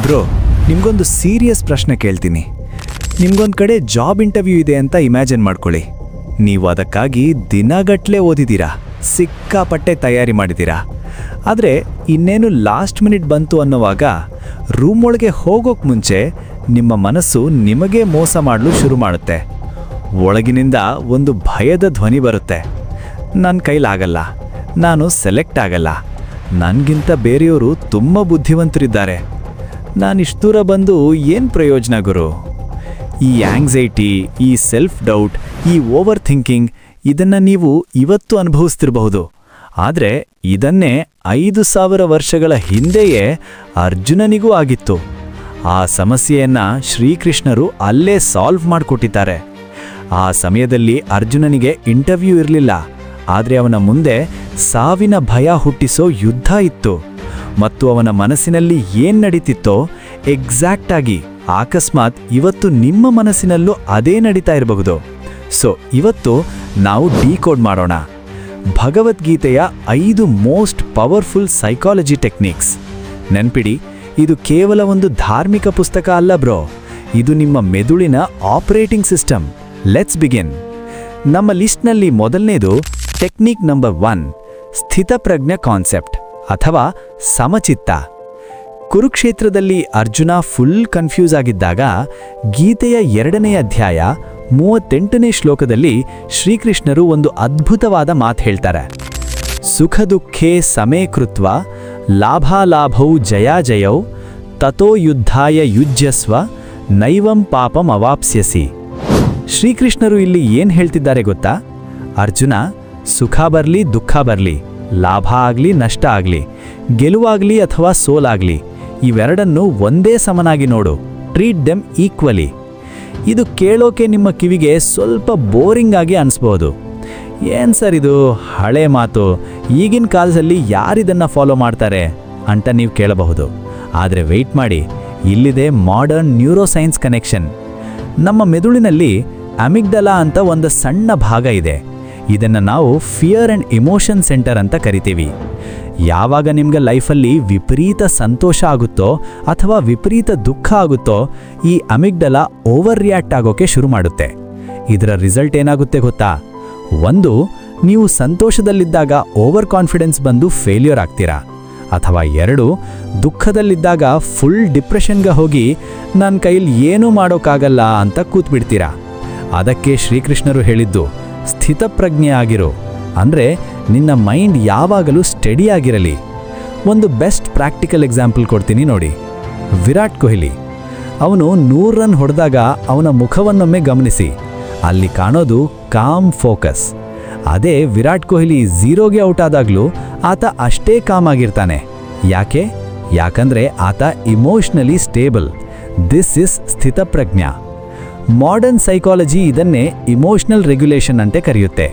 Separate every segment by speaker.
Speaker 1: Bro, ನಿಮ್ಗೊಂದು serious ಪ್ರಶ್ನೆ ಕೇಳ್ತೀನಿ. ನಿಮ್ಗೊಂದು ಕಡೆ ಜಾಬ್ ಇಂಟರ್ವ್ಯೂ ಇದೆ ಅಂತ ಇಮ್ಯಾಜಿನ್ ಮಾಡ್ಕೊಳ್ಳಿ. ನೀವು ಅದಕ್ಕಾಗಿ ದಿನಗಟ್ಲೆ ಓದಿದ್ದೀರಾ, ಸಿಕ್ಕಾಪಟ್ಟೆ ತಯಾರಿ ಮಾಡಿದ್ದೀರಾ. ಆದರೆ ಇನ್ನೇನು ಲಾಸ್ಟ್ ಮಿನಿಟ್ ಬಂತು ಅನ್ನೋವಾಗ ರೂಮ್ ಒಳಗೆ ಹೋಗೋಕೆ ಮುಂಚೆ ನಿಮ್ಮ ಮನಸ್ಸು ನಿಮಗೆ ಮೋಸ ಮಾಡಲು ಶುರು ಮಾಡುತ್ತೆ. ಒಳಗಿನಿಂದ ಒಂದು ಭಯದ ಧ್ವನಿ ಬರುತ್ತೆ. ನನ್ನ ಕೈಲಾಗಲ್ಲ, ನಾನು ಸೆಲೆಕ್ಟ್ ಆಗಲ್ಲ, ನನಗಿಂತ ಬೇರೆಯವರು ತುಂಬ ಬುದ್ಧಿವಂತರಿದ್ದಾರೆ, ನಾನಿಷ್ಟು ದೂರ ಬಂದು ಏನು ಪ್ರಯೋಜನ ಗುರು? ಈ ಆಂಗ್ಸೈಟಿ, ಈ ಸೆಲ್ಫ್ ಡೌಟ್, ಈ ಓವರ್ ಥಿಂಕಿಂಗ್ ಇದನ್ನು ನೀವು ಇವತ್ತು ಅನುಭವಿಸ್ತಿರಬಹುದು. ಆದರೆ ಇದನ್ನೇ 5000 ವರ್ಷಗಳ ಹಿಂದೆಯೇ ಅರ್ಜುನನಿಗೂ ಆಗಿತ್ತು. ಆ ಸಮಸ್ಯೆಯನ್ನು ಶ್ರೀಕೃಷ್ಣರು ಅಲ್ಲೇ ಸಾಲ್ವ್ ಮಾಡಿಕೊಟ್ಟಿದ್ದಾರೆ. ಆ ಸಮಯದಲ್ಲಿ ಅರ್ಜುನನಿಗೆ ಇಂಟರ್ವ್ಯೂ ಇರಲಿಲ್ಲ, ಆದರೆ ಅವನ ಮುಂದೆ ಸಾವಿನ ಭಯ ಹುಟ್ಟಿಸೋ ಯುದ್ಧ ಇತ್ತು. ಮತ್ತು ಅವನ ಮನಸ್ಸಿನಲ್ಲಿ ಏನು ನಡೀತಿತ್ತೋ ಎಕ್ಸಾಕ್ಟಾಗಿ ಅಕಸ್ಮಾತ್ ಇವತ್ತು ನಿಮ್ಮ ಮನಸ್ಸಿನಲ್ಲೂ ಅದೇ ನಡೀತಾ ಇರಬಹುದು. ಸೊ ಇವತ್ತು ನಾವು ಡಿಕೋಡ್ ಮಾಡೋಣ ಭಗವದ್ಗೀತೆಯ 5 ಮೋಸ್ಟ್ ಪವರ್ಫುಲ್ ಸೈಕಾಲಜಿ ಟೆಕ್ನಿಕ್ಸ್. ನೆನ್ಪಿಡಿ, ಇದು ಕೇವಲ ಒಂದು ಧಾರ್ಮಿಕ ಪುಸ್ತಕ ಅಲ್ಲ ಬ್ರೋ, ಇದು ನಿಮ್ಮ ಮೆದುಳಿನ ಆಪರೇಟಿಂಗ್ ಸಿಸ್ಟಮ್. Let's begin. ನಮ್ಮ ಲಿಸ್ಟ್ನಲ್ಲಿ ಮೊದಲನೇದು ಟೆಕ್ನಿಕ್ ನಂಬರ್ 1, ಸ್ಥಿತಪ್ರಜ್ಞ ಕಾನ್ಸೆಪ್ಟ್ ಅಥವಾ ಸಮಚಿತ್ತ. ಕುರುಕ್ಷೇತ್ರದಲ್ಲಿ ಅರ್ಜುನ ಫುಲ್ ಕನ್ಫ್ಯೂಸ್ ಆಗಿದ್ದಾಗ ಗೀತೆಯ 2ನೇ ಅಧ್ಯಾಯ 38ನೇ ಶ್ಲೋಕದಲ್ಲಿ ಶ್ರೀಕೃಷ್ಣರು ಒಂದು ಅದ್ಭುತವಾದ ಮಾತು ಹೇಳ್ತಾರೆ. ಸುಖ ದುಃಖೇ ಸಮೇ ಕೃತ್ವ ಲಾಭಾಲಾಭೌ ಜಯಾಜಯೌ ತಥೋ ಯುದ್ಧಾಯ ಯುಜ್ಯಸ್ವ ನೈವಂ ಪಾಪಂ ಅವಾಪ್ಸ್ಯಸಿ. ಶ್ರೀಕೃಷ್ಣರು ಇಲ್ಲಿ ಏನು ಹೇಳ್ತಿದ್ದಾರೆ ಗೊತ್ತಾ? ಅರ್ಜುನ, ಸುಖ ಬರಲಿ ದುಃಖ ಬರಲಿ, ಲಾಭ ಆಗಲಿ ನಷ್ಟ ಆಗಲಿ, ಗೆಲುವಾಗಲಿ ಅಥವಾ ಸೋಲಾಗಲಿ, ಇವೆರಡನ್ನೂ ಒಂದೇ ಸಮನಾಗಿ ನೋಡು. Treat them equally. ಇದು ಕೇಳೋಕೆ ನಿಮ್ಮ ಕಿವಿಗೆ ಸ್ವಲ್ಪ ಬೋರಿಂಗ್ ಆಗಿ ಅನಿಸ್ಬೋದು. ಏನು ಸರ್ ಇದು ಹಳೆ ಮಾತು, ಈಗಿನ ಕಾಲದಲ್ಲಿ ಯಾರಿದನ್ನು ಫಾಲೋ ಮಾಡ್ತಾರೆ ಅಂತ ನೀವು ಕೇಳಬಹುದು. ಆದರೆ ವೆಯ್ಟ್ ಮಾಡಿ, ಇಲ್ಲಿದೆ ಮಾಡರ್ನ್ ನ್ಯೂರೋಸೈನ್ಸ್ ಕನೆಕ್ಷನ್. ನಮ್ಮ ಮೆದುಳಿನಲ್ಲಿ ಅಮಿಗ್ಡಲಾ ಅಂತ ಒಂದು ಸಣ್ಣ ಭಾಗ ಇದೆ. ಇದನ್ನು ನಾವು ಫಿಯರ್ ಆ್ಯಂಡ್ ಇಮೋಷನ್ ಸೆಂಟರ್ ಅಂತ ಕರಿತೀವಿ. ಯಾವಾಗ ನಿಮ್ಗೆ ಲೈಫಲ್ಲಿ ವಿಪರೀತ ಸಂತೋಷ ಆಗುತ್ತೋ ಅಥವಾ ವಿಪರೀತ ದುಃಖ ಆಗುತ್ತೋ, ಈ ಅಮಿಗ್ಡಲಾ ಓವರ್ ರಿಯಾಕ್ಟ್ ಆಗೋಕೆ ಶುರು ಮಾಡುತ್ತೆ. ಇದರ ರಿಸಲ್ಟ್ ಏನಾಗುತ್ತೆ ಗೊತ್ತಾ? 1, ನೀವು ಸಂತೋಷದಲ್ಲಿದ್ದಾಗ ಓವರ್ ಕಾನ್ಫಿಡೆನ್ಸ್ ಬಂದು ಫೇಲ್ಯೂರ್ ಆಗ್ತೀರಾ. ಅಥವಾ 2, ದುಃಖದಲ್ಲಿದ್ದಾಗ ಫುಲ್ ಡಿಪ್ರೆಷನ್ಗೆ ಹೋಗಿ ನನ್ನ ಕೈಲಿ ಏನೂ ಮಾಡೋಕ್ಕಾಗಲ್ಲ ಅಂತ ಕೂತ್ಬಿಡ್ತೀರಾ. ಅದಕ್ಕೆ ಶ್ರೀಕೃಷ್ಣರು ಹೇಳಿದ್ದು ಸ್ಥಿತಪ್ರಜ್ಞೆ ಆಗಿರೋ, ಅಂದರೆ ನಿನ್ನ ಮೈಂಡ್ ಯಾವಾಗಲೂ ಸ್ಟಡಿ ಆಗಿರಲಿ. ಒಂದು ಬೆಸ್ಟ್ ಪ್ರಾಕ್ಟಿಕಲ್ ಎಕ್ಸಾಂಪಲ್ ಕೊಡ್ತೀನಿ ನೋಡಿ. ವಿರಾಟ್ ಕೊಹ್ಲಿ, ಅವನು 100 ರನ್ ಹೊಡೆದಾಗ ಅವನ ಮುಖವನ್ನೊಮ್ಮೆ ಗಮನಿಸಿ. ಅಲ್ಲಿ ಕಾಣೋದು ಕಾಮ್ ಫೋಕಸ್. ಅದೇ ವಿರಾಟ್ ಕೊಹ್ಲಿ 0ಗೆ ಔಟ್ ಆದಾಗಲೂ ಆತ ಅಷ್ಟೇ ಕಾಮ್ ಆಗಿರ್ತಾನೆ. ಯಾಕಂದ್ರೆ ಆತ ಇಮೋಷ್ನಲಿ ಸ್ಟೇಬಲ್. ದಿಸ್ ಇಸ್ ಸ್ಥಿತಪ್ರಜ್ಞ. ಮಾಡರ್ನ್ ಸೈಕಾಲಜಿ ಇದನ್ನೇ ಇಮೋಷನಲ್ ರೆಗ್ಯುಲೇಷನ್ ಅಂತೆ ಕರೆಯುತ್ತೆ.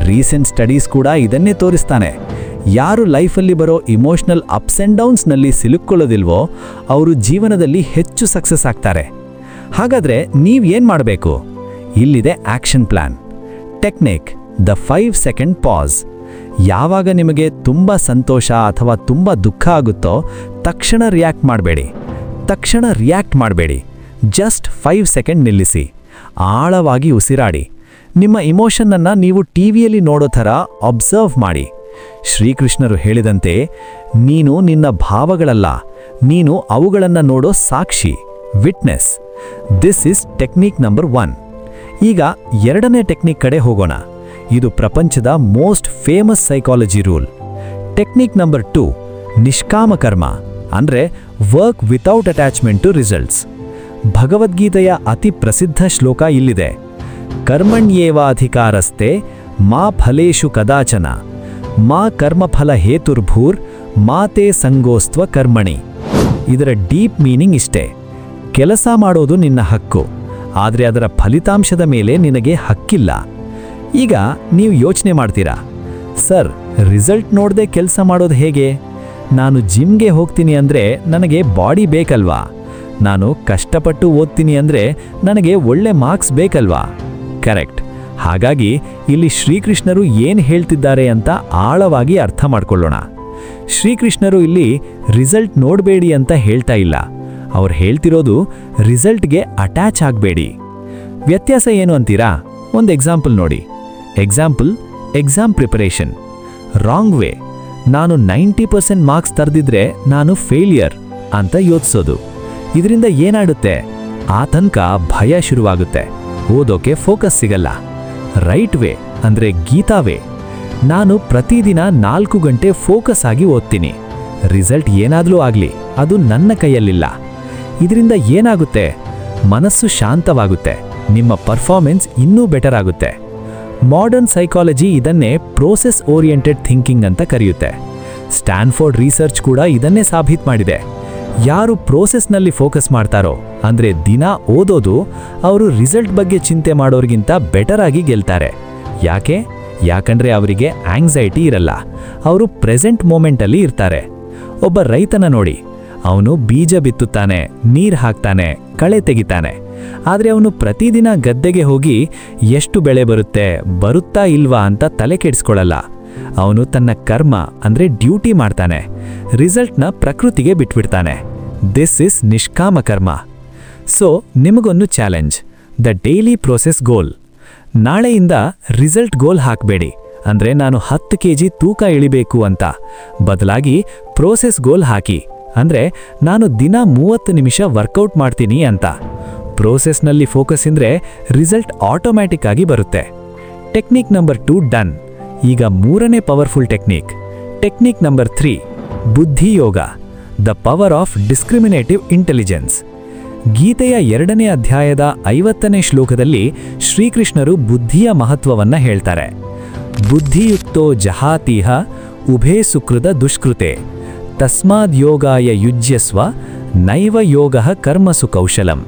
Speaker 1: ರೀಸೆಂಟ್ ಸ್ಟಡೀಸ್ ಕೂಡ ಇದನ್ನೇ ತೋರಿಸ್ತಾನೆ. ಯಾರು ಲೈಫಲ್ಲಿ ಬರೋ ಇಮೋಷನಲ್ ಅಪ್ಸ್ ಆ್ಯಂಡ್ ಡೌನ್ಸ್ನಲ್ಲಿ ಸಿಲುಕೊಳ್ಳೋದಿಲ್ವೋ ಅವರು ಜೀವನದಲ್ಲಿ ಹೆಚ್ಚು ಸಕ್ಸಸ್ ಆಗ್ತಾರೆ. ಹಾಗಾದರೆ ನೀವೇನು ಮಾಡಬೇಕು? ಇಲ್ಲಿದೆ action plan. Technique the 5 second pass. ಯಾವಾಗ ನಿಮಗೆ ತುಂಬ ಸಂತೋಷ ಅಥವಾ ತುಂಬ ದುಃಖ ಆಗುತ್ತೋ ತಕ್ಷಣ ರಿಯಾಕ್ಟ್ ಮಾಡಬೇಡಿ. ಜಸ್ಟ್ 5 ಸೆಕೆಂಡ್ ನಿಲ್ಲಿಸಿ, ಆಳವಾಗಿ ಉಸಿರಾಡಿ. ನಿಮ್ಮ ಇಮೋಷನ್ನನ್ನು ನೀವು ಟಿವಿಯಲ್ಲಿ ನೋಡೋ ಥರ ಅಬ್ಸರ್ವ್ ಮಾಡಿ. ಶ್ರೀಕೃಷ್ಣರು ಹೇಳಿದಂತೆ ನೀನು ನಿನ್ನ ಭಾವಗಳಲ್ಲ, ನೀನು ಅವುಗಳನ್ನು ನೋಡೋ ಸಾಕ್ಷಿ, witness. This is technique number 1. ಈಗ 2ನೇ ಟೆಕ್ನಿಕ್ ಕಡೆ ಹೋಗೋಣ. ಇದು ಪ್ರಪಂಚದ most famous psychology rule. Technique number 2, ನಿಷ್ಕಾಮ ಕರ್ಮ, ಅಂದರೆ work without attachment to results. ಭಗವದ್ಗೀತೆಯ ಅತಿ ಪ್ರಸಿದ್ಧ ಶ್ಲೋಕ ಇಲ್ಲಿದೆ. ಕರ್ಮಣ್ಯೇವಾಧಿಕಾರಸ್ತೆ ಮಾ ಫಲೇಷು ಕದಾಚನ ಮಾ ಕರ್ಮಫಲ ಹೇತುರ್ಭೂರ್ ಮಾತೇ ಸಂಗೋಸ್ತ್ವ ಕರ್ಮಣಿ. ಇದರ ಡೀಪ್ ಮೀನಿಂಗ್ ಇಷ್ಟೇ: ಕೆಲಸ ಮಾಡೋದು ನಿನ್ನ ಹಕ್ಕು, ಆದರೆ ಅದರ ಫಲಿತಾಂಶದ ಮೇಲೆ ನಿನಗೆ ಹಕ್ಕಿಲ್ಲ. ಈಗ ನೀವು ಯೋಚನೆ ಮಾಡ್ತೀರಾ, ಸರ್ ರಿಸಲ್ಟ್ ನೋಡದೆ ಕೆಲಸ ಮಾಡೋದು ಹೇಗೆ? ನಾನು ಜಿಮ್ಗೆ ಹೋಗ್ತೀನಿ ಅಂದರೆ ನನಗೆ ಬಾಡಿ ಬೇಕಲ್ವಾ? ನಾನು ಕಷ್ಟಪಟ್ಟು ಓದ್ತೀನಿ ಅಂದರೆ ನನಗೆ ಒಳ್ಳೆ ಮಾರ್ಕ್ಸ್ ಬೇಕಲ್ವಾ? ಕರೆಕ್ಟ್. ಹಾಗಾಗಿ ಇಲ್ಲಿ ಶ್ರೀಕೃಷ್ಣರು ಏನು ಹೇಳ್ತಿದ್ದಾರೆ ಅಂತ ಆಳವಾಗಿ ಅರ್ಥ ಮಾಡ್ಕೊಳ್ಳೋಣ. ಶ್ರೀಕೃಷ್ಣರು ಇಲ್ಲಿ ರಿಸಲ್ಟ್ ನೋಡಬೇಡಿ ಅಂತ ಹೇಳ್ತಾ ಇಲ್ಲ. ಅವ್ರು ಹೇಳ್ತಿರೋದು ರಿಸಲ್ಟ್ಗೆ ಅಟ್ಯಾಚ್ ಆಗಬೇಡಿ. ವ್ಯತ್ಯಾಸ ಏನು ಅಂತೀರಾ? ಒಂದು ಎಕ್ಸಾಂಪಲ್ ನೋಡಿ. Exam preparation. Wrong way. ನಾನು 90% ಮಾರ್ಕ್ಸ್ ತರದಿದ್ರೆ ನಾನು ಫೇಲಿಯರ್ ಅಂತ ಯೋಚಿಸೋದು. ಇದರಿಂದ ಏನಾಗುತ್ತೆ? ಆತಂಕ, ಭಯ ಶುರುವಾಗುತ್ತೆ. ಓದೋಕೆ ಫೋಕಸ್ ಸಿಗಲ್ಲ. ರೈಟ್ ವೇ ಅಂದರೆ ಗೀತಾ ವೇ. ನಾನು ಪ್ರತಿದಿನ 4 ಗಂಟೆ ಫೋಕಸ್ ಆಗಿ ಓದ್ತೀನಿ. ರಿಸಲ್ಟ್ ಏನಾದರೂ ಆಗಲಿ, ಅದು ನನ್ನ ಕೈಯಲ್ಲಿಲ್ಲ. ಇದರಿಂದ ಏನಾಗುತ್ತೆ? ಮನಸ್ಸು ಶಾಂತವಾಗುತ್ತೆ. ನಿಮ್ಮ ಪರ್ಫಾರ್ಮೆನ್ಸ್ ಇನ್ನೂ ಬೆಟರ್ ಆಗುತ್ತೆ. ಮಾಡರ್ನ್ ಸೈಕಾಲಜಿ ಇದನ್ನೇ ಪ್ರೋಸೆಸ್ ಓರಿಯೆಂಟೆಡ್ ಥಿಂಕಿಂಗ್ ಅಂತ ಕರೆಯುತ್ತೆ. ಸ್ಟ್ಯಾನ್ಫೋರ್ಡ್ ರಿಸರ್ಚ್ ಕೂಡ ಇದನ್ನೇ ಸಾಬೀತು ಮಾಡಿದೆ. ಯಾರು ಪ್ರೋಸೆಸ್ನಲ್ಲಿ ಫೋಕಸ್ ಮಾಡ್ತಾರೋ, ಅಂದರೆ ದಿನ ಓದೋದು, ಅವರು ರಿಸಲ್ಟ್ ಬಗ್ಗೆ ಚಿಂತೆ ಮಾಡೋರಿಗಿಂತ ಬೆಟರ್ ಆಗಿ ಗೆಲ್ತಾರೆ. ಯಾಕಂದ್ರೆ ಅವರಿಗೆ ಆಂಗ್ಸೈಟಿ ಇರಲ್ಲ. ಅವರು ಪ್ರೆಸೆಂಟ್ ಮೂಮೆಂಟಲ್ಲಿ ಇರ್ತಾರೆ. ಒಬ್ಬ ರೈತನ ನೋಡಿ. ಅವನು ಬೀಜ ಬಿತ್ತುತ್ತಾನೆ, ನೀರು ಹಾಕ್ತಾನೆ, ಕಳೆ ತೆಗಿತಾನೆ. ಆದರೆ ಅವನು ಪ್ರತಿದಿನ ಗದ್ದೆಗೆ ಹೋಗಿ ಎಷ್ಟು ಬೆಳೆ ಬರುತ್ತಾ ಇಲ್ವಾ ಅಂತ ತಲೆ ಕೆಡಿಸ್ಕೊಳ್ಳಲ್ಲ. ಅವನು ತನ್ನ ಕರ್ಮ ಅಂದರೆ ಡ್ಯೂಟಿ ಮಾಡ್ತಾನೆ. ರಿಸಲ್ಟ್ನ ಪ್ರಕೃತಿಗೆ ಬಿಟ್ಬಿಡ್ತಾನೆ. ದಿಸ್ ಇಸ್ ನಿಷ್ಕಾಮ ಕರ್ಮ. ಸೊ ನಿಮಗೊಂದು ಚಾಲೆಂಜ್, ದ ಡೈಲಿ ಪ್ರೋಸೆಸ್ ಗೋಲ್. ನಾಳೆಯಿಂದ ರಿಸಲ್ಟ್ ಗೋಲ್ ಹಾಕಬೇಡಿ, ಅಂದರೆ ನಾನು 10 kg ತೂಕ ಇಳಿಬೇಕು ಅಂತ. ಬದಲಾಗಿ ಪ್ರೋಸೆಸ್ ಗೋಲ್ ಹಾಕಿ, ಅಂದರೆ ನಾನು ದಿನ 30 ನಿಮಿಷ ವರ್ಕೌಟ್ ಮಾಡ್ತೀನಿ ಅಂತ. ಪ್ರೋಸೆಸ್ನಲ್ಲಿ ಫೋಕಸ್ ಇಂದ್ರೆ ರಿಸಲ್ಟ್ ಆಟೋಮ್ಯಾಟಿಕ್ ಆಗಿ ಬರುತ್ತೆ. Technique number 2 done. ಈಗ 3ನೇ ಪವರ್ಫುಲ್ ಟೆಕ್ನಿಕ್ ನಂಬರ್ 3, ಬುದ್ಧಿಯೋಗ, the power of discriminative intelligence. ಗೀತೆಯ 2ನೇ ಅಧ್ಯಾಯದ 50ನೇ ಶ್ಲೋಕದಲ್ಲಿ ಶ್ರೀಕೃಷ್ಣರು ಬುದ್ಧಿಯ ಮಹತ್ವವನ್ನ ಹೇಳ್ತಾರೆ. ಬುದ್ಧಿಯುಕ್ತೋ ಜಹಾತೀಹ ಉಭೇ ಸುಕೃತ ದುಷ್ಕೃತೆ ತಸ್ಮಾದ್ ಯೋಗಾಯ ಯುಜ್ಯಸ್ವ ನೈವ ಯೋಗಃ ಕರ್ಮಸು ಕೌಶಲಂ.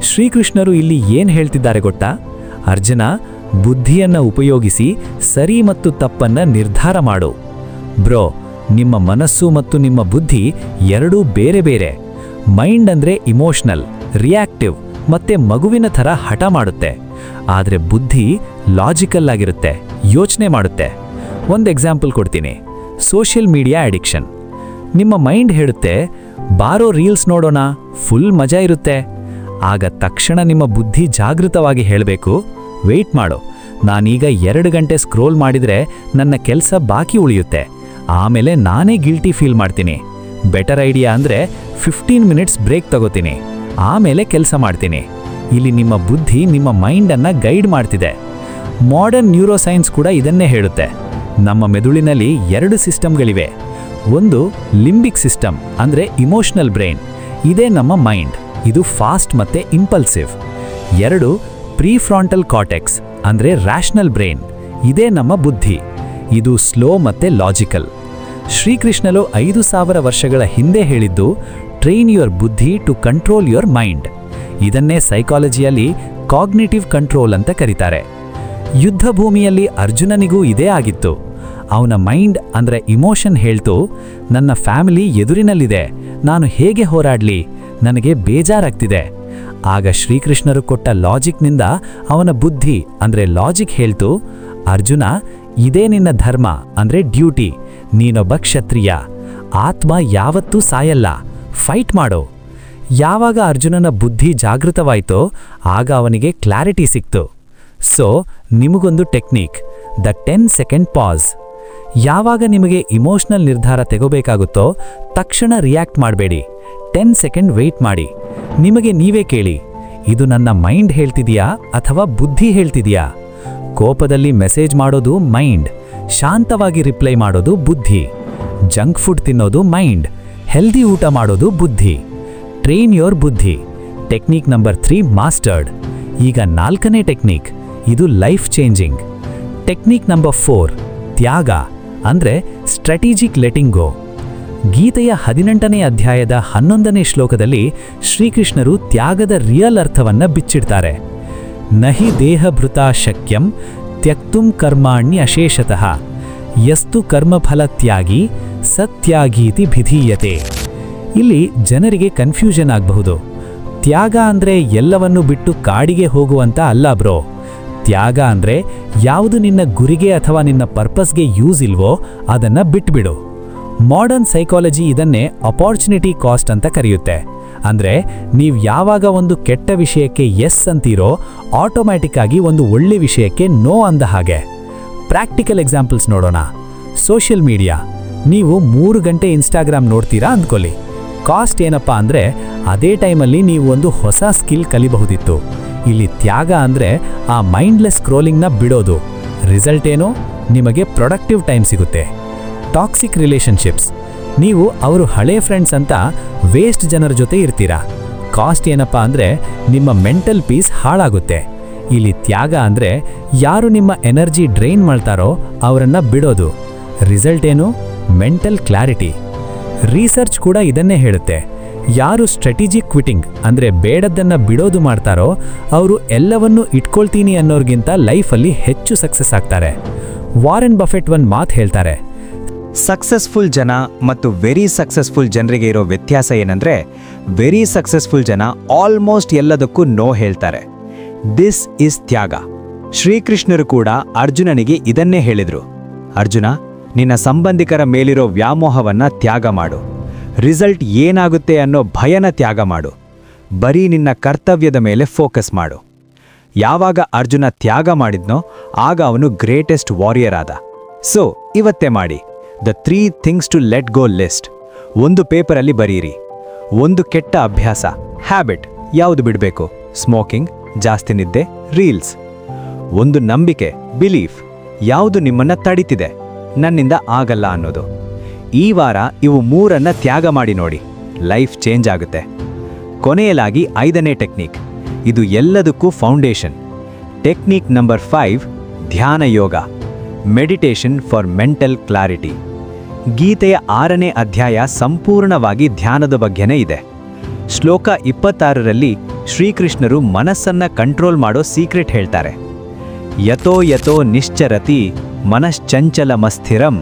Speaker 1: ಶ್ರೀಕೃಷ್ಣರು ಇಲ್ಲಿ ಏನ್ ಹೇಳ್ತಿದ್ದಾರೆ ಗೊತ್ತಾ? ಅರ್ಜುನ, ಬುದ್ಧಿಯನ್ನ ಉಪಯೋಗಿಸಿ ಸರಿ ಮತ್ತು ತಪ್ಪನ್ನ ನಿರ್ಧಾರ ಮಾಡು. ಬ್ರೋ, ನಿಮ್ಮ ಮನಸ್ಸು ಮತ್ತು ನಿಮ್ಮ ಬುದ್ಧಿ ಎರಡೂ ಬೇರೆ ಬೇರೆ. ಮೈಂಡ್ ಅಂದ್ರೆ ಇಮೋಷನಲ್, ರಿಯಾಕ್ಟಿವ್ ಮತ್ತೆ ಮಗುವಿನ ಥರ ಹಠ ಮಾಡುತ್ತೆ. ಆದರೆ ಬುದ್ಧಿ ಲಾಜಿಕಲ್ ಆಗಿರುತ್ತೆ, ಯೋಚನೆ ಮಾಡುತ್ತೆ. ಒಂದು ಎಕ್ಸಾಂಪಲ್ ಕೊಡ್ತೀನಿ. Social media addiction. ನಿಮ್ಮ ಮೈಂಡ್ ಹೇಳುತ್ತೆ, ಬಾರೋ ರೀಲ್ಸ್ ನೋಡೋಣ, ಫುಲ್ ಮಜಾ ಇರುತ್ತೆ. ಆಗ ತಕ್ಷಣ ನಿಮ್ಮ ಬುದ್ಧಿ ಜಾಗೃತವಾಗಿ ಹೇಳಬೇಕು, ವೆಯ್ಟ್ ಮಾಡು, ನಾನೀಗ 2 ಗಂಟೆ ಸ್ಕ್ರೋಲ್ ಮಾಡಿದರೆ ನನ್ನ ಕೆಲಸ ಬಾಕಿ ಉಳಿಯುತ್ತೆ. ಆಮೇಲೆ ನಾನೇ ಗಿಲ್ಟಿ ಫೀಲ್ ಮಾಡ್ತೀನಿ. ಬೆಟರ್ ಐಡಿಯಾ ಅಂದರೆ 15 ಮಿನಿಟ್ಸ್ ಬ್ರೇಕ್ ತಗೋತೀನಿ, ಆಮೇಲೆ ಕೆಲಸ ಮಾಡ್ತೀನಿ. ಇಲ್ಲಿ ನಿಮ್ಮ ಬುದ್ಧಿ ನಿಮ್ಮ ಮೈಂಡನ್ನು ಗೈಡ್ ಮಾಡ್ತಿದೆ. ಮಾಡರ್ನ್ ನ್ಯೂರೋಸೈನ್ಸ್ ಕೂಡ ಇದನ್ನೇ ಹೇಳುತ್ತೆ. ನಮ್ಮ ಮೆದುಳಿನಲ್ಲಿ 2 ಸಿಸ್ಟಮ್ಗಳಿವೆ. ಒಂದು ಲಿಂಬಿಕ್ ಸಿಸ್ಟಮ್, ಅಂದರೆ ಇಮೋಷನಲ್ ಬ್ರೈನ್. ಇದೇ ನಮ್ಮ ಮೈಂಡ್. ಇದು ಫಾಸ್ಟ್ ಮತ್ತೆ ಇಂಪಲ್ಸಿವ್. 2 ಪ್ರೀಫ್ರಾಂಟಲ್ ಕಾರ್ಟೆಕ್ಸ್, ಅಂದರೆ ರ್ಯಾಷನಲ್ ಬ್ರೈನ್. ಇದೇ ನಮ್ಮ ಬುದ್ಧಿ. ಇದು ಸ್ಲೋ ಮತ್ತೆ ಲಾಜಿಕಲ್. ಶ್ರೀಕೃಷ್ಣನು 5000 ವರ್ಷಗಳ ಹಿಂದೆ ಹೇಳಿದ್ದು, ಟ್ರೈನ್ ಯುವರ್ ಬುದ್ಧಿ ಟು ಕಂಟ್ರೋಲ್ ಯುವರ್ ಮೈಂಡ್. ಇದನ್ನೇ ಸೈಕಾಲಜಿಯಲ್ಲಿ ಕಾಗ್ನಿಟಿವ್ ಕಂಟ್ರೋಲ್ ಅಂತ ಕರೀತಾರೆ. ಯುದ್ಧ ಭೂಮಿಯಲ್ಲಿ ಅರ್ಜುನನಿಗೂ ಇದೇ ಆಗಿತ್ತು. ಅವನ ಮೈಂಡ್ ಅಂದರೆ ಇಮೋಷನ್ ಹೇಳ್ತು, ನನ್ನ ಫ್ಯಾಮಿಲಿ ಎದುರಿನಲ್ಲಿದೆ, ನಾನು ಹೇಗೆ ಹೋರಾಡ್ಲಿ, ನನಗೆ ಬೇಜಾರಾಗ್ತಿದೆ. ಆಗ ಶ್ರೀಕೃಷ್ಣರು ಕೊಟ್ಟ ಲಾಜಿಕ್ನಿಂದ ಅವನ ಬುದ್ಧಿ ಅಂದರೆ ಲಾಜಿಕ್ ಹೇಳ್ತು, ಅರ್ಜುನ, ಇದೇ ನಿನ್ನ ಧರ್ಮ ಅಂದರೆ ಡ್ಯೂಟಿ. ನೀನೊಬ್ಬ ಕ್ಷತ್ರಿಯ. ಆತ್ಮ ಯಾವತ್ತೂ ಸಾಯಲ್ಲ, ಫೈಟ್ ಮಾಡು. ಯಾವಾಗ ಅರ್ಜುನನ ಬುದ್ಧಿ ಜಾಗೃತವಾಯಿತೋ ಆಗ ಅವನಿಗೆ ಕ್ಲಾರಿಟಿ ಸಿಕ್ತು. ಸೊ ನಿಮಗೊಂದು ಟೆಕ್ನಿಕ್, ದ 10 ಸೆಕೆಂಡ್ ಪಾಸ್. ಯಾವಾಗ ನಿಮಗೆ ಇಮೋಷನಲ್ ನಿರ್ಧಾರ ತೆಗೋಬೇಕಾಗುತ್ತೋ ತಕ್ಷಣ ರಿಯಾಕ್ಟ್ ಮಾಡಬೇಡಿ. 10 ಸೆಕೆಂಡ್ ವೆಯ್ಟ್ ಮಾಡಿ. ನಿಮಗೆ ನೀವೇ ಕೇಳಿ, ಇದು ನನ್ನ ಮೈಂಡ್ ಹೇಳ್ತಿದೆಯಾ ಅಥವಾ ಬುದ್ಧಿ ಹೇಳ್ತಿದೆಯಾ? ಕೋಪದಲ್ಲಿ ಮೆಸೇಜ್ ಮಾಡೋದು ಮೈಂಡ್, ಶಾಂತವಾಗಿ ರಿಪ್ಲೈ ಮಾಡೋದು ಬುದ್ಧಿ. ಜಂಕ್ ಫುಡ್ ತಿನ್ನೋದು ಮೈಂಡ್, ಹೆಲ್ದಿ ಊಟ ಮಾಡೋದು ಬುದ್ಧಿ. ಟ್ರೈನ್ ಯೋರ್ ಬುದ್ಧಿ. Technique number 3 mastered. ಈಗ 4ನೇ ಟೆಕ್ನಿಕ್, ಇದು ಲೈಫ್ ಚೇಂಜಿಂಗ್. ಟೆಕ್ನಿಕ್ ನಂಬರ್ 4 ತ್ಯಾಗ, ಅಂದರೆ ಸ್ಟ್ರಾಟಜಿಕ್ ಲೆಟಿಂಗ್ ಗೋ. ಗೀತೆಯ 18ನೇ ಅಧ್ಯಾಯದ 11ನೇ ಶ್ಲೋಕದಲ್ಲಿ ಶ್ರೀಕೃಷ್ಣರು ತ್ಯಾಗದ ರಿಯಲ್ ಅರ್ಥವನ್ನ ಬಿಚ್ಚಿಡ್ತಾರೆ. ನಹಿ ದೇಹಭೃತಾ ಶಕ್ಯಂ ತ್ಯಕ್ತುಂ ಕರ್ಮಾಣಿ ಅಶೇಷತಃ ಯಸ್ತು ಕರ್ಮಫಲ ತ್ಯಾಗಿ ಸತ್ಯಾಗೀತಿ ಭಿಧೀಯತೆ. ಇಲ್ಲಿ ಜನರಿಗೆ ಕನ್ಫ್ಯೂಷನ್ ಆಗಬಹುದು. ತ್ಯಾಗ ಅಂದರೆ ಎಲ್ಲವನ್ನೂ ಬಿಟ್ಟು ಕಾಡಿಗೆ ಹೋಗುವಂತ ಅಲ್ಲ ಬ್ರೋ. ತ್ಯಾಗ ಅಂದರೆ ಯಾವುದು ನಿನ್ನ ಗುರಿಗೆ ಅಥವಾ ನಿನ್ನ ಪರ್ಪಸ್ಗೆ ಯೂಸ್ ಇಲ್ವೋ ಅದನ್ನ ಬಿಟ್ಬಿಡು.
Speaker 2: ಮಾಡರ್ನ್ ಸೈಕಾಲಜಿ ಇದನ್ನೇ ಅಪಾರ್ಚುನಿಟಿ ಕಾಸ್ಟ್ ಅಂತ ಕರೆಯುತ್ತೆ. ಅಂದರೆ ನೀವು ಯಾವಾಗ ಒಂದು ಕೆಟ್ಟ ವಿಷಯಕ್ಕೆ ಎಸ್ ಅಂತೀರೋ ಆಟೋಮ್ಯಾಟಿಕ್ ಆಗಿ ಒಂದು ಒಳ್ಳೆ ವಿಷಯಕ್ಕೆ ನೋ ಅಂದ ಹಾಗೆ. ಪ್ರಾಕ್ಟಿಕಲ್ ಎಕ್ಸಾಂಪಲ್ಸ್ ನೋಡೋಣ. Social media. ನೀವು 3 ಗಂಟೆ ಇನ್ಸ್ಟಾಗ್ರಾಮ್ ನೋಡ್ತೀರಾ ಅಂದ್ಕೊಳ್ಳಿ. ಕಾಸ್ಟ್ ಏನಪ್ಪ ಅಂದರೆ ಅದೇ ಟೈಮಲ್ಲಿ ನೀವು ಒಂದು ಹೊಸ ಸ್ಕಿಲ್ ಕಲಿಬಹುದಿತ್ತು. ಇಲ್ಲಿ ತ್ಯಾಗ ಅಂದರೆ ಆ ಮೈಂಡ್ಲೆಸ್ ಸ್ಕ್ರೋಲಿಂಗ್ನ ಬಿಡೋದು. ರಿಸಲ್ಟ್ ಏನು? ನಿಮಗೆ ಪ್ರೊಡಕ್ಟಿವ್ ಟೈಮ್ ಸಿಗುತ್ತೆ. Toxic relationships. ನೀವು ಅವರು ಹಳೆ ಫ್ರೆಂಡ್ಸ್ ಅಂತ ವೇಸ್ಟ್ ಜನರ ಜೊತೆ ಇರ್ತೀರಾ. ಕಾಸ್ಟ್ ಏನಪ್ಪ ಅಂದರೆ ನಿಮ್ಮ ಮೆಂಟಲ್ ಪೀಸ್ ಹಾಳಾಗುತ್ತೆ. ಇಲ್ಲಿ ತ್ಯಾಗ ಅಂದರೆ ಯಾರು ನಿಮ್ಮ ಎನರ್ಜಿ ಡ್ರೈನ್ ಮಾಡ್ತಾರೋ ಅವರನ್ನು ಬಿಡೋದು. ರಿಸಲ್ಟ್ ಏನು? Mental clarity. ರಿಸರ್ಚ್ ಕೂಡ ಇದನ್ನೇ ಹೇಳುತ್ತೆ. ಯಾರು ಸ್ಟ್ರಾಟಜಿಕ್ ಕ್ವಿಟಿಂಗ್ ಅಂದರೆ ಬೇಡದ್ದನ್ನು ಬಿಡೋದು ಮಾಡ್ತಾರೋ ಅವರು ಎಲ್ಲವನ್ನೂ ಇಟ್ಕೊಳ್ತೀನಿ ಅನ್ನೋರ್ಗಿಂತ ಲೈಫಲ್ಲಿ ಹೆಚ್ಚು ಸಕ್ಸಸ್ ಆಗ್ತಾರೆ. ವಾರೆನ್ ಬಫೆಟ್ ಒಂದು ಮಾತು ಹೇಳ್ತಾರೆ.
Speaker 1: ಸಕ್ಸಸ್ಫುಲ್ ಜನ ಮತ್ತು ವೆರಿ ಸಕ್ಸಸ್ಫುಲ್ ಜನರಿಗೆ ಇರೋ ವ್ಯತ್ಯಾಸ ಏನಂದ್ರೆ, ವೆರಿ ಸಕ್ಸಸ್ಫುಲ್ ಜನ ಆಲ್ಮೋಸ್ಟ್ ಎಲ್ಲದಕ್ಕೂ ನೋ ಹೇಳ್ತಾರೆ. ದಿಸ್ ಇಸ್ ತ್ಯಾಗ. ಶ್ರೀಕೃಷ್ಣರು ಕೂಡ ಅರ್ಜುನನಿಗೆ ಇದನ್ನೇ ಹೇಳಿದ್ರು. ಅರ್ಜುನ, ನಿನ್ನ ಸಂಬಂಧಿಕರ ಮೇಲಿರೋ ವ್ಯಾಮೋಹವನ್ನ ತ್ಯಾಗ ಮಾಡು. ರಿಸಲ್ಟ್ ಏನಾಗುತ್ತೆ ಅನ್ನೋ ಭಯನ ತ್ಯಾಗ ಮಾಡು. ಬರೀ ನಿನ್ನ ಕರ್ತವ್ಯದ ಮೇಲೆ ಫೋಕಸ್ ಮಾಡು. ಯಾವಾಗ ಅರ್ಜುನ ತ್ಯಾಗ ಮಾಡಿದ್ನೋ ಆಗ ಅವನು ಗ್ರೇಟೆಸ್ಟ್ ವಾರಿಯರ್ ಆದ. ಸೊ ಇವತ್ತೇ ಮಾಡಿ the 3 things to let go list. ಒಂದು ಪೇಪರಲ್ಲಿ ಬರೀರಿ. ಒಂದು ಕೆಟ್ಟ ಅಭ್ಯಾಸ, ಹ್ಯಾಬಿಟ್, ಯಾವುದು ಬಿಡಬೇಕು? ಸ್ಮೋಕಿಂಗ್, ಜಾಸ್ತಿ ನಿದ್ದೆ, ರೀಲ್ಸ್. ಒಂದು ನಂಬಿಕೆ, ಬಿಲೀಫ್, ಯಾವುದು ನಿಮ್ಮನ್ನ ತಡಿತಿದೆ, ನನ್ನಿಂದ ಆಗಲ್ಲ ಅನ್ನೋದು. ಈ ವಾರ ಇವು 3ಅನ್ನ ತ್ಯಾಗ ಮಾಡಿ ನೋಡಿ. ಲೈಫ್ ಚೇಂಜ್ ಆಗುತ್ತೆ. ಕೊನೆಯಲಾಗಿ 5ನೇ ಟೆಕ್ನಿಕ್. ಇದು ಎಲ್ಲದಕ್ಕೂ ಫೌಂಡೇಶನ್. ಟೆಕ್ನಿಕ್ ನಂಬರ್ 5, ಧ್ಯಾನ ಯೋಗ, ಮೆಡಿಟೇಷನ್ ಫಾರ್ ಮೆಂಟಲ್ ಕ್ಲಾರಿಟಿ. ಗೀತೆಯ 6ನೇ ಅಧ್ಯಾಯ ಸಂಪೂರ್ಣವಾಗಿ ಧ್ಯಾನದ ಬಗ್ಗೆನೇ ಇದೆ. ಶ್ಲೋಕ 26ರಲ್ಲಿ ಶ್ರೀಕೃಷ್ಣರು ಮನಸ್ಸನ್ನ ಕಂಟ್ರೋಲ್ ಮಾಡೋ ಸೀಕ್ರೆಟ್ ಹೇಳ್ತಾರೆ. ಯತೋ ಯತೋ ನಿಶ್ಚರತಿ ಮನಶ್ಚಂಚಲಮಸ್ಥಿರಂ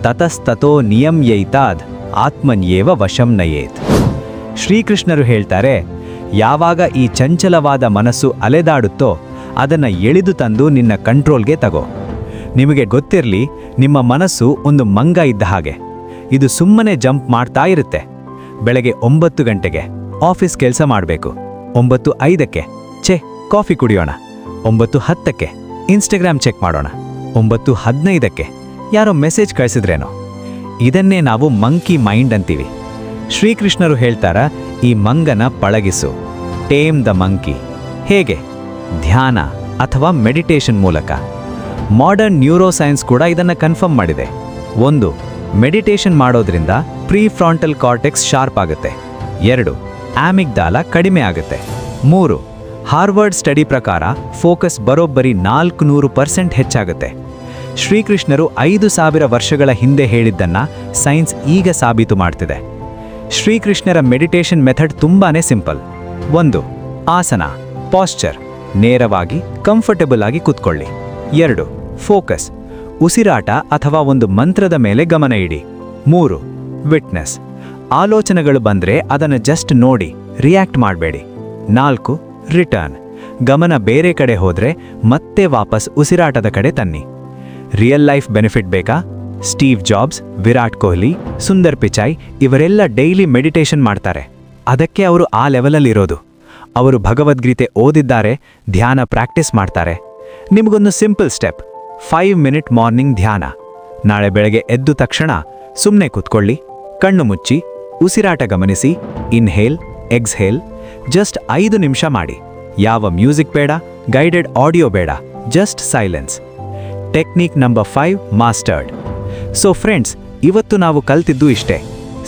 Speaker 1: ತತಸ್ತತೋ ನಿಯಮ್ಯೈತಾದ್ ಆತ್ಮನ್ಯೇವ ವಶಂ ನಯೇತ್. ಶ್ರೀಕೃಷ್ಣರು ಹೇಳ್ತಾರೆ, ಯಾವಾಗ ಈ ಚಂಚಲವಾದ ಮನಸ್ಸು ಅಲೆದಾಡುತ್ತೋ ಅದನ್ನು ಎಳೆದು ತಂದು ನಿನ್ನ ಕಂಟ್ರೋಲ್ಗೆ ತಗೋ. ನಿಮಗೆ ಗೊತ್ತಿರಲಿ, ನಿಮ್ಮ ಮನಸ್ಸು ಒಂದು ಮಂಗ ಇದ್ದ ಹಾಗೆ. ಇದು ಸುಮ್ಮನೆ ಜಂಪ್ ಮಾಡ್ತಾ ಇರುತ್ತೆ. ಬೆಳಗ್ಗೆ 9 ಗಂಟೆಗೆ ಆಫೀಸ್ ಕೆಲಸ ಮಾಡಬೇಕು, 9:05ಕ್ಕೆ ಕಾಫಿ ಕುಡಿಯೋಣ, 9:10ಕ್ಕೆ ಇನ್ಸ್ಟಾಗ್ರಾಮ್ ಚೆಕ್ ಮಾಡೋಣ, 9:15ಕ್ಕೆ ಯಾರೋ ಮೆಸೇಜ್ ಕಳಿಸಿದ್ರೇನೋ. ಇದನ್ನೇ ನಾವು ಮಂಕಿ ಮೈಂಡ್ ಅಂತೀವಿ. ಶ್ರೀಕೃಷ್ಣರು ಹೇಳ್ತಾರ, ಈ ಮಂಗನ ಪಳಗಿಸು, ಟೇಮ್ ದ ಮಂಕಿ. ಹೇಗೆ? ಧ್ಯಾನ ಅಥವಾ ಮೆಡಿಟೇಷನ್ ಮೂಲಕ. ಮಾಡರ್ನ್ ನ್ಯೂರೋಸೈನ್ಸ್ ಕೂಡ ಇದನ್ನು ಕನ್ಫರ್ಮ್ ಮಾಡಿದೆ. 1, ಮೆಡಿಟೇಷನ್ ಮಾಡೋದ್ರಿಂದ ಪ್ರೀಫ್ರಾಂಟಲ್ ಕಾರ್ಟೆಕ್ಸ್ ಶಾರ್ಪ್ ಆಗುತ್ತೆ. 2, ಆಮಿಗ್ದಾಲ ಕಡಿಮೆ ಆಗುತ್ತೆ. 3, ಹಾರ್ವರ್ಡ್ ಸ್ಟಡಿ ಪ್ರಕಾರ ಫೋಕಸ್ ಬರೋಬ್ಬರಿ 400% ಹೆಚ್ಚಾಗುತ್ತೆ. ಶ್ರೀಕೃಷ್ಣರು 5,000 ವರ್ಷಗಳ ಹಿಂದೆ ಹೇಳಿದ್ದನ್ನ ಸೈನ್ಸ್ ಈಗ ಸಾಬೀತು ಮಾಡ್ತಿದೆ. ಶ್ರೀಕೃಷ್ಣರ ಮೆಡಿಟೇಷನ್ ಮೆಥಡ್ ತುಂಬಾನೇ ಸಿಂಪಲ್. 1, ಆಸನ, ಪಾಶ್ಚರ್, ನೇರವಾಗಿ ಕಂಫರ್ಟಬಲ್ ಆಗಿ ಕೂತ್ಕೊಳ್ಳಿ. 2, ಫೋಕಸ್, ಉಸಿರಾಟ ಅಥವಾ ಒಂದು ಮಂತ್ರದ ಮೇಲೆ ಗಮನ ಇಡಿ. 3, ವಿಟ್ನೆಸ್, ಆಲೋಚನೆಗಳು ಬಂದ್ರೆ ಅದನ್ನು ಜಸ್ಟ್ ನೋಡಿ, ರಿಯಾಕ್ಟ್ ಮಾಡಬೇಡಿ. 4, ರಿಟರ್ನ್, ಗಮನ ಬೇರೆ ಕಡೆ ಹೋದ್ರೆ ಮತ್ತೆ ವಾಪಸ್ ಉಸಿರಾಟದ ಕಡೆ ತನ್ನಿ. ರಿಯಲ್ ಲೈಫ್ ಬೆನಿಫಿಟ್ ಬೇಕಾ? ಸ್ಟೀವ್ ಜಾಬ್ಸ್, ವಿರಾಟ್ ಕೊಹ್ಲಿ, ಸುಂದರ್ ಪಿಚಾಯ್ ಇವರೆಲ್ಲ ಡೈಲಿ ಮೆಡಿಟೇಷನ್ ಮಾಡ್ತಾರೆ. ಅದಕ್ಕೆ ಅವರು ಆ ಲೆವೆಲಲ್ಲಿರೋದು. ಅವರು ಭಗವದ್ಗೀತೆ ಓದಿದ್ದಾರೆ, ಧ್ಯಾನ ಪ್ರಾಕ್ಟೀಸ್ ಮಾಡ್ತಾರೆ. ನಿಮಗೊಂದು ಸಿಂಪಲ್ ಸ್ಟೆಪ್, 5 ಮಿನಿಟ್ ಮಾರ್ನಿಂಗ್ ಧ್ಯಾನ. ನಾಳೆ ಬೆಳಗ್ಗೆ ಎದ್ದು ತಕ್ಷಣ ಸುಮ್ಮನೆ ಕೂತ್ಕೊಳ್ಳಿ, ಕಣ್ಣು ಮುಚ್ಚಿ, ಉಸಿರಾಟ ಗಮನಿಸಿ, ಇನ್ಹೇಲ್, ಎಕ್ಸ್ಹೇಲ್, ಜಸ್ಟ್ 5 ನಿಮಿಷ ಮಾಡಿ. ಯಾವ ಮ್ಯೂಸಿಕ್ ಬೇಡ, ಗೈಡೆಡ್ ಆಡಿಯೋ ಬೇಡ, just silence. Technique number 5 mastered. So friends, ಇವತ್ತು ನಾವು ಕಲ್ತಿದ್ದು ಇಷ್ಟೇ.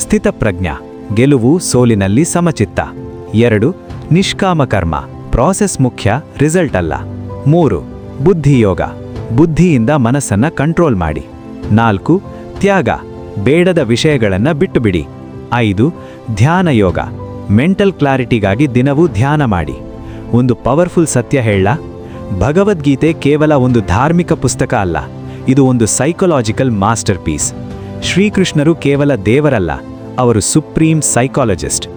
Speaker 1: ಸ್ಥಿತಪ್ರಜ್ಞ, ಗೆಲುವು ಸೋಲಿನಲ್ಲಿ ಸಮಚಿತ್ತ. 2, ನಿಷ್ಕಾಮ ಕರ್ಮ, ಪ್ರಾಸೆಸ್ ಮುಖ್ಯ, ರಿಸಲ್ಟ್ ಅಲ್ಲ. 3, ಬುದ್ಧಿಯೋಗ, ಬುದ್ಧಿಯಿಂದ ಮನಸ್ಸನ್ನ ಕಂಟ್ರೋಲ್ ಮಾಡಿ. 4, ತ್ಯಾಗ, ಬೇಡದ ವಿಷಯಗಳನ್ನ ಬಿಟ್ಟು ಬಿಡಿ. 5, ಧ್ಯಾನ ಯೋಗ, ಮೆಂಟಲ್ ಕ್ಲಾರಿಟಿಗಾಗಿ ದಿನವೂ ಧ್ಯಾನ ಮಾಡಿ. ಒಂದು ಪವರ್ಫುಲ್ ಸತ್ಯ ಹೇಳ, ಭಗವದ್ಗೀತೆ ಕೇವಲ ಒಂದು ಧಾರ್ಮಿಕ ಪುಸ್ತಕ ಅಲ್ಲ, ಇದು ಒಂದು ಸೈಕಾಲಜಿಕಲ್ ಮಾಸ್ಟರ್ ಪೀಸ್. ಶ್ರೀಕೃಷ್ಣರು ಕೇವಲ ದೇವರಲ್ಲ, ಅವರು ಸುಪ್ರೀಂ ಸೈಕಾಲಜಿಸ್ಟ್.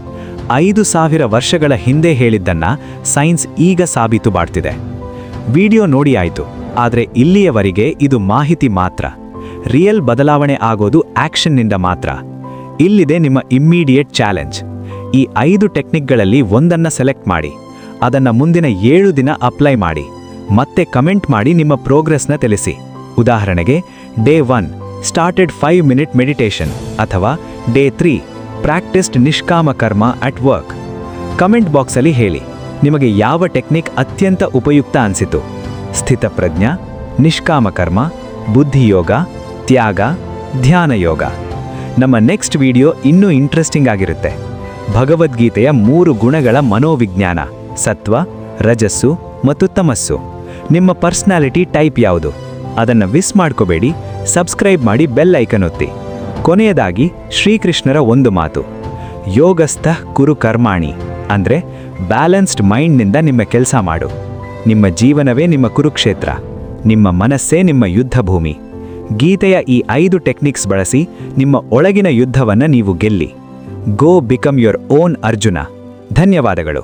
Speaker 1: 5,000 ವರ್ಷಗಳ ಹಿಂದೆ ಹೇಳಿದ್ದನ್ನ ಸೈನ್ಸ್ ಈಗ ಸಾಬೀತು ಮಾಡ್ತಿದೆ. ವಿಡಿಯೋ ನೋಡಿ ಆಯ್ತು, ಆದರೆ ಇಲ್ಲಿಯವರೆಗೆ ಇದು ಮಾಹಿತಿ ಮಾತ್ರ. ರಿಯಲ್ ಬದಲಾವಣೆ ಆಗೋದು ಆಕ್ಷನ್ನಿಂದ ಮಾತ್ರ. ಇಲ್ಲಿದೆ ನಿಮ್ಮ ಇಮ್ಮಿಡಿಯೇಟ್ ಚಾಲೆಂಜ್. ಈ 5 ಟೆಕ್ನಿಕ್ಗಳಲ್ಲಿ ಒಂದನ್ನು ಸೆಲೆಕ್ಟ್ ಮಾಡಿ, ಅದನ್ನು ಮುಂದಿನ 7 ದಿನ ಅಪ್ಲೈ ಮಾಡಿ, ಮತ್ತೆ ಕಮೆಂಟ್ ಮಾಡಿ ನಿಮ್ಮ ಪ್ರೋಗ್ರೆಸ್ನ ತಿಳಿಸಿ. ಉದಾಹರಣೆಗೆ ಡೇ 1 ಸ್ಟಾರ್ಟೆಡ್ 5 ಮಿನಿಟ್ ಮೆಡಿಟೇಷನ್ ಅಥವಾ ಡೇ 3 ಪ್ರಾಕ್ಟಿಸ್ಡ್ ನಿಷ್ಕಾಮ ಕರ್ಮ ಅಟ್ ವರ್ಕ್. ಕಮೆಂಟ್ ಬಾಕ್ಸಲ್ಲಿ ಹೇಳಿ ನಿಮಗೆ ಯಾವ ಟೆಕ್ನಿಕ್ ಅತ್ಯಂತ ಉಪಯುಕ್ತ ಅನಿಸಿತು. ಸ್ಥಿತಪ್ರಜ್ಞ, ನಿಷ್ಕಾಮ ಕರ್ಮ, ಬುದ್ಧಿಯೋಗ, ತ್ಯಾಗ, ಧ್ಯಾನ ಯೋಗ. ನಮ್ಮ ನೆಕ್ಸ್ಟ್ ವಿಡಿಯೋ ಇನ್ನೂ ಇಂಟ್ರೆಸ್ಟಿಂಗ್ ಆಗಿರುತ್ತೆ. ಭಗವದ್ಗೀತೆಯ 3 ಗುಣಗಳ ಮನೋವಿಜ್ಞಾನ: ಸತ್ವ, ರಜಸ್ಸು ಮತ್ತು ತಮಸ್ಸು. ನಿಮ್ಮ ಪರ್ಸನಾಲಿಟಿ ಟೈಪ್ ಯಾವುದು? ಅದನ್ನು ಮಿಸ್ ಮಾಡ್ಕೋಬೇಡಿ. ಸಬ್ಸ್ಕ್ರೈಬ್ ಮಾಡಿ, ಬೆಲ್ ಐಕನ್ ಒತ್ತಿ. ಕೊನೆಯದಾಗಿ ಶ್ರೀಕೃಷ್ಣರ ಒಂದು ಮಾತು: ಯೋಗಸ್ಥಃ ಕುರು ಕರ್ಮಾಣಿ, ಅಂದರೆ ಬ್ಯಾಲೆನ್ಸ್ಡ್ ಮೈಂಡ್ನಿಂದ ನಿಮ್ಮ ಕೆಲಸ ಮಾಡು. ನಿಮ್ಮ ಜೀವನವೇ ನಿಮ್ಮ ಕುರುಕ್ಷೇತ್ರ, ನಿಮ್ಮ ಮನಸ್ಸೇ ನಿಮ್ಮ ಯುದ್ಧ ಭೂಮಿ. ಗೀತೆಯ ಈ 5 ಟೆಕ್ನಿಕ್ಸ್ ಬಳಸಿ ನಿಮ್ಮ ಒಳಗಿನ ಯುದ್ಧವನ್ನು ನೀವು ಗೆಲ್ಲಿ. ಗೋ ಬಿಕಮ್ ಯೋರ್ ಓನ್ ಅರ್ಜುನ. ಧನ್ಯವಾದಗಳು.